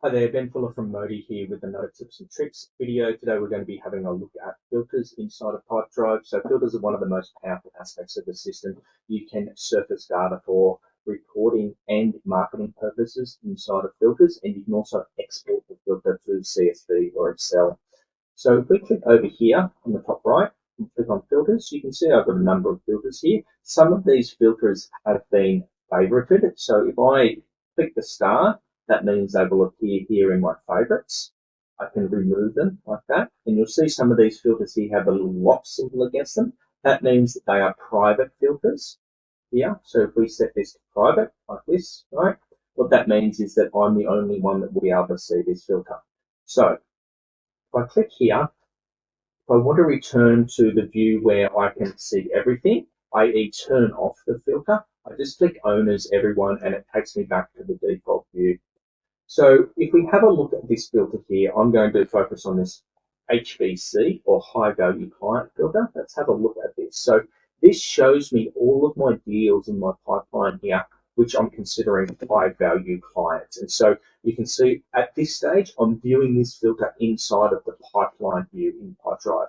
Hi there, Ben Fuller from Modi here with the No Tips and Tricks video. Today we're going to be having a look at filters inside of Pipedrive. So filters are one of the most powerful aspects of the system. You can surface data for reporting and marketing purposes inside of filters, and you can also export the filter to CSV or Excel. So if we click over here on the top right and click on filters, you can see I've got a number of filters here. Some of these filters have been favorited. So if I click the star, that means they will appear here in my favorites. I can remove them like that. And you'll see some of these filters here have a little lock symbol against them. That means that they are private filters here. So if we set this to private like this, right, what that means is that I'm the only one that will be able to see this filter. So if I click here, if I want to return to the view where I can see everything, i.e. turn off the filter, I just click owners, everyone, and it takes me back to the default view. So if we have a look at this filter here, I'm going to focus on this HVC or high value client filter. Let's have a look at this. So this shows me all of my deals in my pipeline here, which I'm considering high value clients. And so you can see at this stage, I'm viewing this filter inside of the pipeline view in Pipedrive.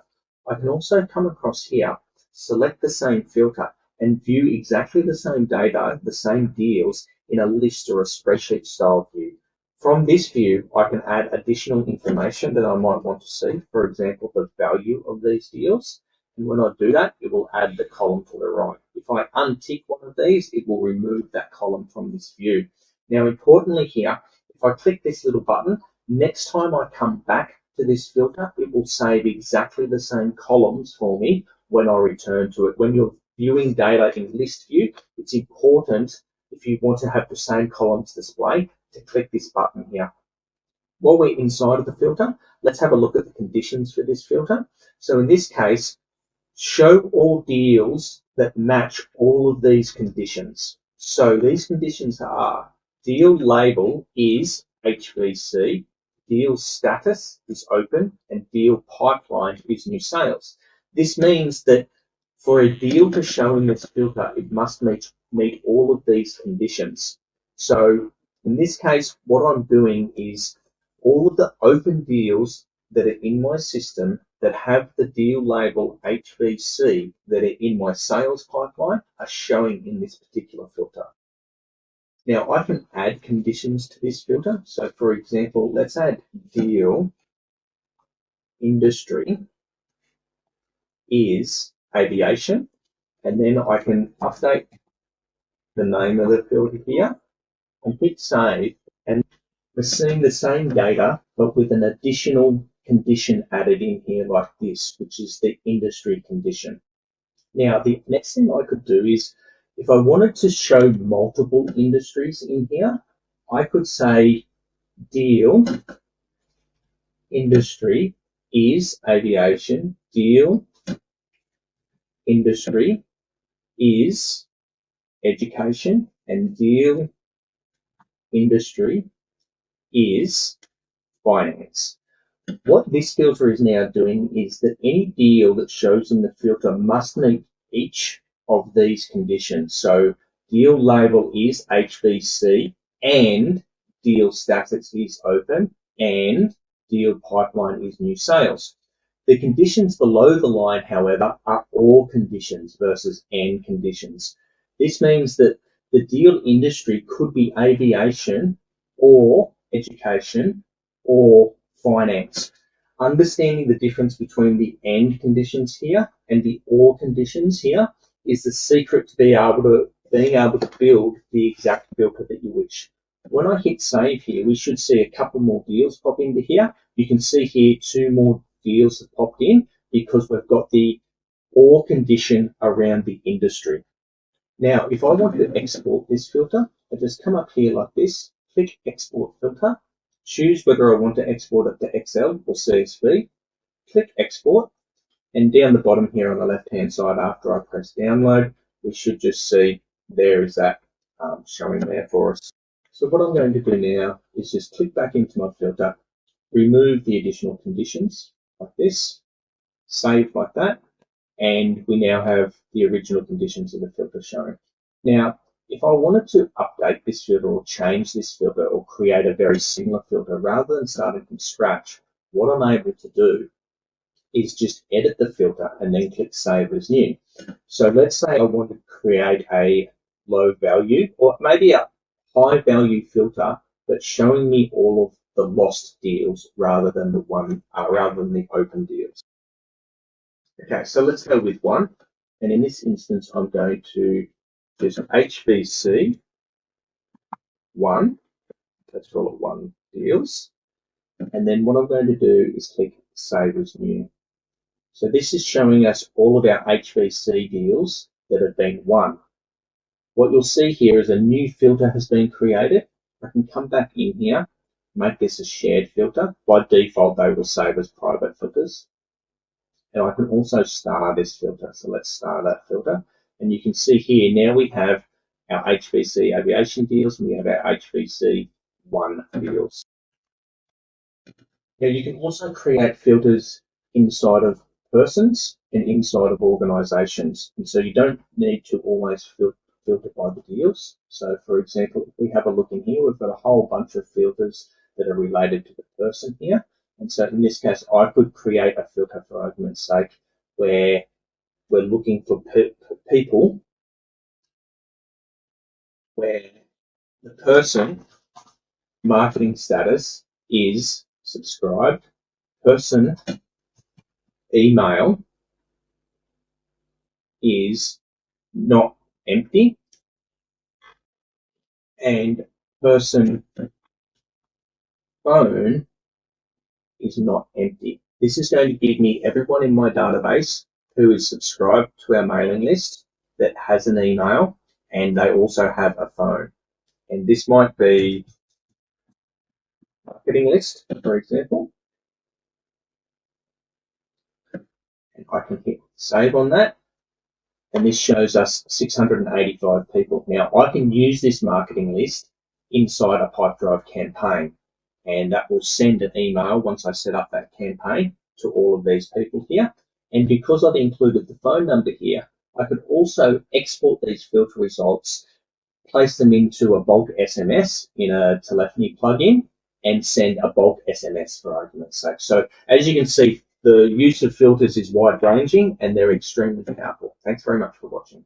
I can also come across here, select the same filter and view exactly the same data, the same deals in a list or a spreadsheet style view. From this view, I can add additional information that I might want to see, for example, the value of these deals. And when I do that, it will add the column to the right. If I untick one of these, it will remove that column from this view. Now, importantly here, if I click this little button, next time I come back to this filter, it will save exactly the same columns for me when I return to it. When you're viewing data in list view, it's important, if you want to have the same columns display, to click this button here. While we're inside of the filter, let's have a look at the conditions for this filter. So in this case, show all deals that match all of these conditions. So these conditions are deal label is HVC, deal status is open, and deal pipeline is new sales. This means that for a deal to show in this filter, it must meet all of these conditions. So in this case, what I'm doing is all of the open deals that are in my system that have the deal label HVC that are in my sales pipeline are showing in this particular filter. Now I can add conditions to this filter. So for example, let's add deal industry is aviation, and then I can update the name of the filter here and hit save, and we're seeing the same data but with an additional condition added in here like this, which is the industry condition. Now the next thing I could do is, if I wanted to show multiple industries in here, I could say deal industry is aviation, deal industry is education, and deal industry is finance. What this filter is now doing is that any deal that shows in the filter must meet each of these conditions. So deal label is HVC, and deal status is open, and deal pipeline is new sales. The conditions below the line, however, are all conditions versus and conditions. This means that the deal industry could be aviation or education or finance. Understanding the difference between the and conditions here and the or conditions here is the secret to being able to build the exact filter that you wish. When I hit save here, we should see a couple more deals pop into here. You can see here 2 more deals have popped in because we've got the or condition around the industry. Now, if I want to export this filter, I just come up here like this, click export filter, choose whether I want to export it to Excel or CSV, click export, and down the bottom here on the left-hand side, after I press download, we should just see there is that showing there for us. So what I'm going to do now is just click back into my filter, remove the additional conditions like this, save like that, and we now have the original conditions of the filter showing. Now, if I wanted to update this filter or change this filter or create a very similar filter, rather than starting from scratch, what I'm able to do is just edit the filter and then click Save as New. So let's say I want to create a low value or maybe a high value filter that's showing me all of the lost deals rather than the open deals. Okay, so let's go with one. And in this instance, I'm going to just HVC 1. Let's call it 1 deals. And then what I'm going to do is click Save as New. So this is showing us all of our HVC deals that have been won. What you'll see here is a new filter has been created. I can come back in here, make this a shared filter. By default, they will save as private filters. And I can also star this filter. So let's star that filter. And you can see here, now we have our HVC aviation deals and we have our HVC 1 deals. Now you can also create filters inside of persons and inside of organizations. And so you don't need to always filter by the deals. So for example, if we have a look in here, we've got a whole bunch of filters that are related to the person here. And so in this case, I could create a filter for argument's sake where we're looking for people where the person marketing status is subscribed, person email is not empty, and person phone is not empty. This is going to give me everyone in my database who is subscribed to our mailing list that has an email and they also have a phone. And this might be marketing list, for example. And I can hit save on that. And this shows us 685 people. Now, I can use this marketing list inside a Pipedrive campaign, and that will send an email once I set up that campaign to all of these people here. And because I've included the phone number here, I could also export these filter results, place them into a bulk SMS in a telephony plugin, and send a bulk SMS for argument's sake. So as you can see, the use of filters is wide-ranging and they're extremely powerful. Thanks very much for watching.